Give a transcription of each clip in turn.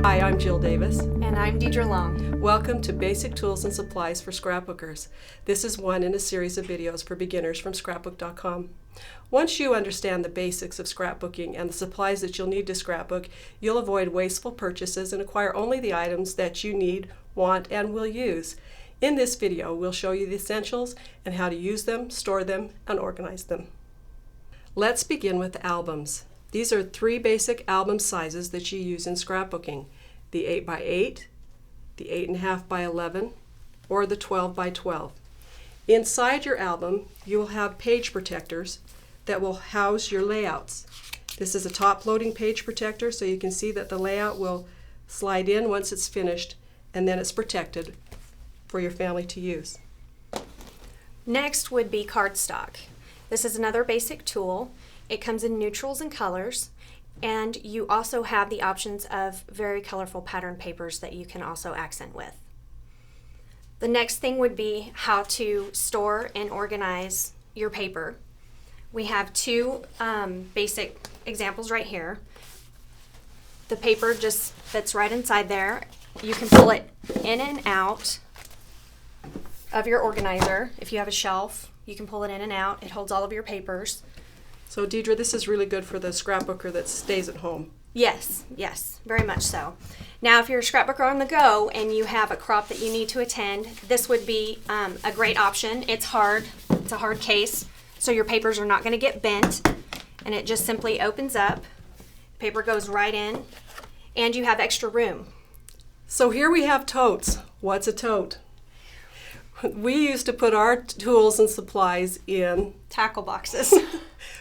Hi, I'm Jill Davis. And I'm Deidre Long. Welcome to Basic Tools and Supplies for Scrapbookers. This is one in a series of videos for beginners from Scrapbook.com. Once you understand the basics of scrapbooking and the supplies that you'll need to scrapbook, you'll avoid wasteful purchases and acquire only the items that you need, want, and will use. In this video, we'll show you the essentials and how to use them, store them, and organize them. Let's begin with albums. These are 3 basic album sizes that you use in scrapbooking: the 8x8, the 8.5 by 11, or the 12 by 12. Inside your album, you will have page protectors that will house your layouts. This is a top-loading page protector, so you can see that the layout will slide in once it's finished, and then it's protected for your family to use. Next would be cardstock. This is another basic tool. It comes in neutrals and colors, and you also have the options of very colorful pattern papers that you can also accent with. The next thing would be how to store and organize your paper. We have 2 basic examples right here. The paper just fits right inside there. You can pull it in and out of your organizer. If you have a shelf, you can pull it in and out. It holds all of your papers. So Deidre, this is really good for the scrapbooker that stays at home. Yes, very much so. Now, if you're a scrapbooker on the go and you have a crop that you need to attend, this would be a great option. It's hard. It's a hard case, so your papers are not going to get bent, and it just simply opens up. Paper goes right in, and you have extra room. So here we have totes. What's a tote? We used to put our tools and supplies in tackle boxes,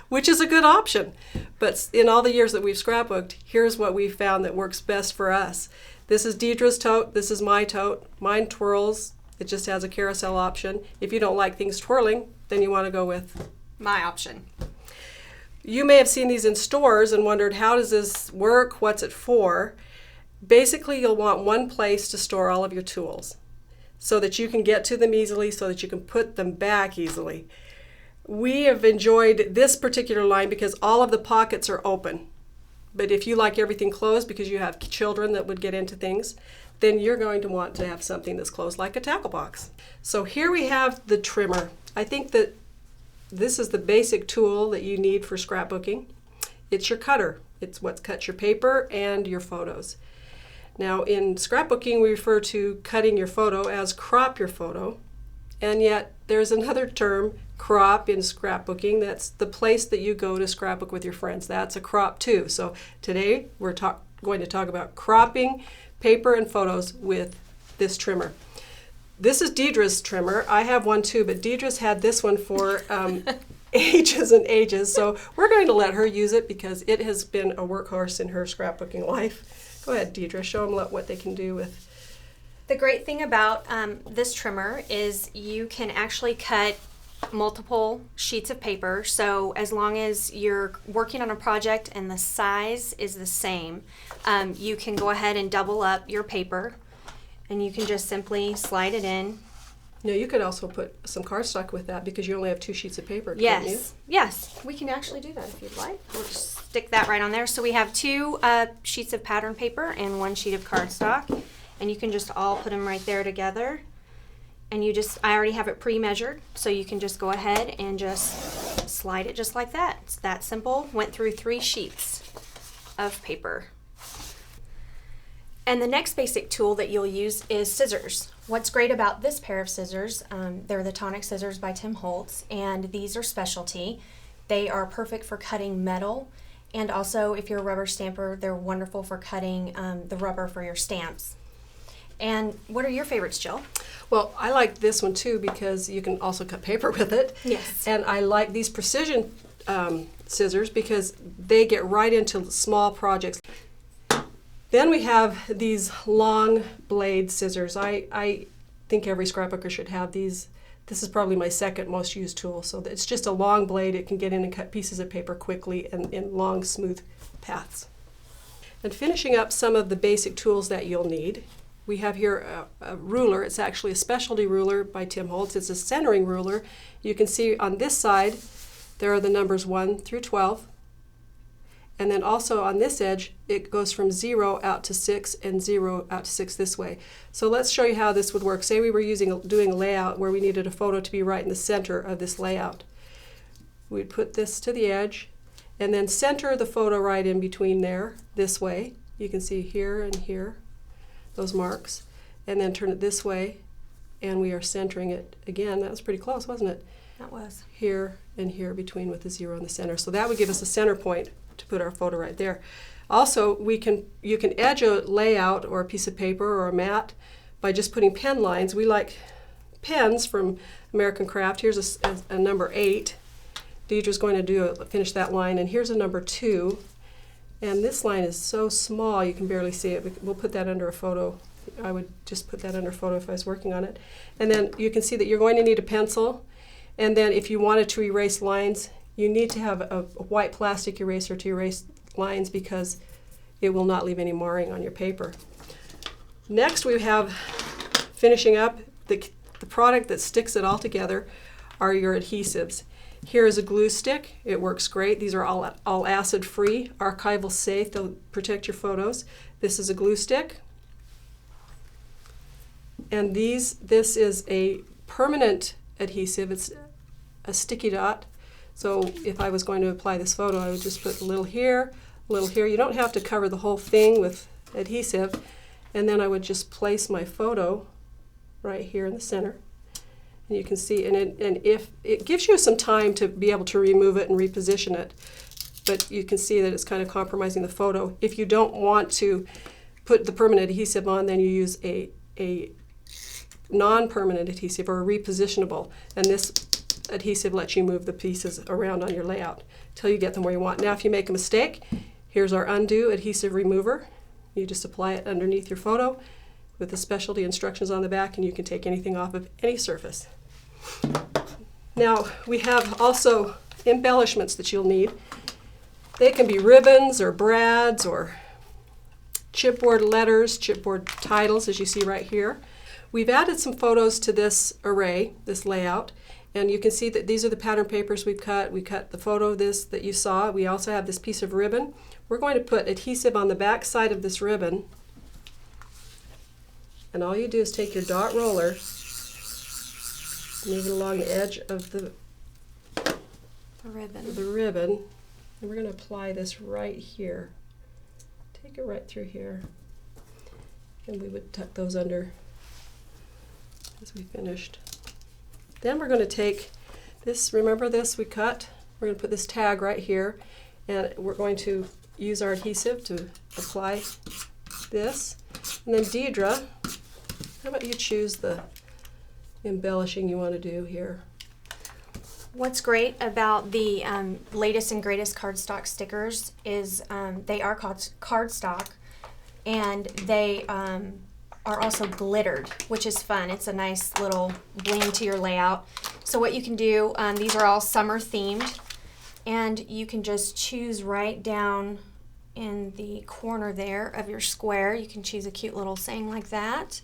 which is a good option. But in all the years that we've scrapbooked, here's what we found that works best for us. This is Deidre's tote. This is my tote. Mine twirls. It just has a carousel option. If you don't like things twirling, then you want to go with my option. You may have seen these in stores and wondered, how does this work? What's it for? Basically, you'll want one place to store all of your tools so that you can get to them easily, so that you can put them back easily. We have enjoyed this particular line because all of the pockets are open. But if you like everything closed because you have children that would get into things, then you're going to want to have something that's closed like a tackle box. So here we have the trimmer. I think that this is the basic tool that you need for scrapbooking. It's your cutter. It's what cuts your paper and your photos. Now, in scrapbooking, we refer to cutting your photo as crop your photo, and yet there's another term, crop, in scrapbooking. That's the place that you go to scrapbook with your friends. That's a crop too. So today we're going to talk about cropping paper and photos with this trimmer. This is Deidre's trimmer. I have one too, but Deidre's had this one for ages and ages, so we're going to let her use it because it has been a workhorse in her scrapbooking life. Go ahead, Deidre. Show them what they can do with. The great thing about this trimmer is you can actually cut multiple sheets of paper. So as long as you're working on a project and the size is the same, you can go ahead and double up your paper, and you can just simply slide it in. No, you could also put some cardstock with that because you only have 2 sheets of paper, yes. Can't you? Yes, we can actually do that if you'd like. We'll just stick that right on there. So we have 2 sheets of pattern paper and 1 sheet of cardstock, and you can just all put them right there together. And I already have it pre-measured, so you can just go ahead and just slide it just like that. It's that simple. Went through 3 sheets of paper. And the next basic tool that you'll use is scissors. What's great about this pair of scissors, they're the Tonic scissors by Tim Holtz, and these are specialty. They are perfect for cutting metal, and also if you're a rubber stamper, they're wonderful for cutting the rubber for your stamps. And what are your favorites, Jill? Well, I like this one too because you can also cut paper with it. Yes. And I like these precision scissors because they get right into small projects. Then we have these long blade scissors. I think every scrapbooker should have these. This is probably my second most used tool. So it's just a long blade. It can get in and cut pieces of paper quickly and in long, smooth paths. And finishing up some of the basic tools that you'll need, we have here a ruler. It's actually a specialty ruler by Tim Holtz. It's a centering ruler. You can see on this side there are the numbers 1 through 12. And then also on this edge, it goes from 0 out to 6 and 0 out to 6 this way. So let's show you how this would work. Say we were doing a layout where we needed a photo to be right in the center of this layout. We'd put this to the edge and then center the photo right in between there, this way. You can see here and here, those marks. And then turn it this way, and we are centering it again. That was pretty close, wasn't it? That was. Here and here between with the 0 in the center. So that would give us a center point to put our photo right there. Also, you can edge a layout or a piece of paper or a mat by just putting pen lines. We like pens from American Craft. Here's a number 8. Deidre's going to finish that line, and here's a number 2. And this line is so small you can barely see it. We'll put that under a photo. I would just put that under a photo if I was working on it. And then you can see that you're going to need a pencil. And then if you wanted to erase lines, you need to have a white plastic eraser to erase lines because it will not leave any marring on your paper. Next we have, finishing up, the product that sticks it all together are your adhesives. Here is a glue stick. It works great. These are all acid free, archival safe. They'll protect your photos. This is a glue stick. And this is a permanent adhesive. It's a sticky dot. So if I was going to apply this photo, I would just put a little here, a little here. You don't have to cover the whole thing with adhesive. And then I would just place my photo right here in the center. And you can see, and if it gives you some time to be able to remove it and reposition it, but you can see that it's kind of compromising the photo. If you don't want to put the permanent adhesive on, then you use a non-permanent adhesive or a repositionable, and this adhesive lets you move the pieces around on your layout till you get them where you want. Now if you make a mistake, here's our undo adhesive remover. You just apply it underneath your photo with the specialty instructions on the back, and you can take anything off of any surface. Now we have also embellishments that you'll need. They can be ribbons or brads or chipboard letters, chipboard titles, as you see right here. We've added some photos to this array, this layout, and you can see that these are the pattern papers we've cut. We cut the photo of this that you saw. We also have this piece of ribbon. We're going to put adhesive on the back side of this ribbon, and all you do is take your dot roller, move it along the edge of the ribbon, and we're going to apply this right here. Take it right through here, and we would tuck those under as we finished. Then we're going to take this, remember this we cut? We're going to put this tag right here, and we're going to use our adhesive to apply this. And then Deidre, how about you choose the embellishing you want to do here? What's great about the latest and greatest cardstock stickers is they are cardstock, and they are also glittered, which is fun. It's a nice little bling to your layout. So what you can do, these are all summer themed, and you can just choose right down in the corner there of your square. You can choose a cute little saying like that.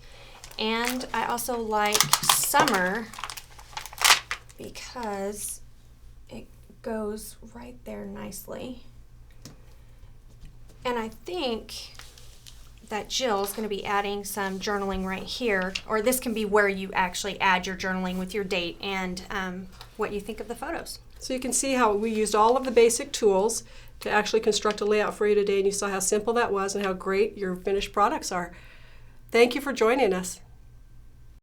And I also like summer because it goes right there nicely. And I think that Jill's going to be adding some journaling right here, or this can be where you actually add your journaling with your date and what you think of the photos. So you can see how we used all of the basic tools to actually construct a layout for you today, and you saw how simple that was and how great your finished products are. Thank you for joining us.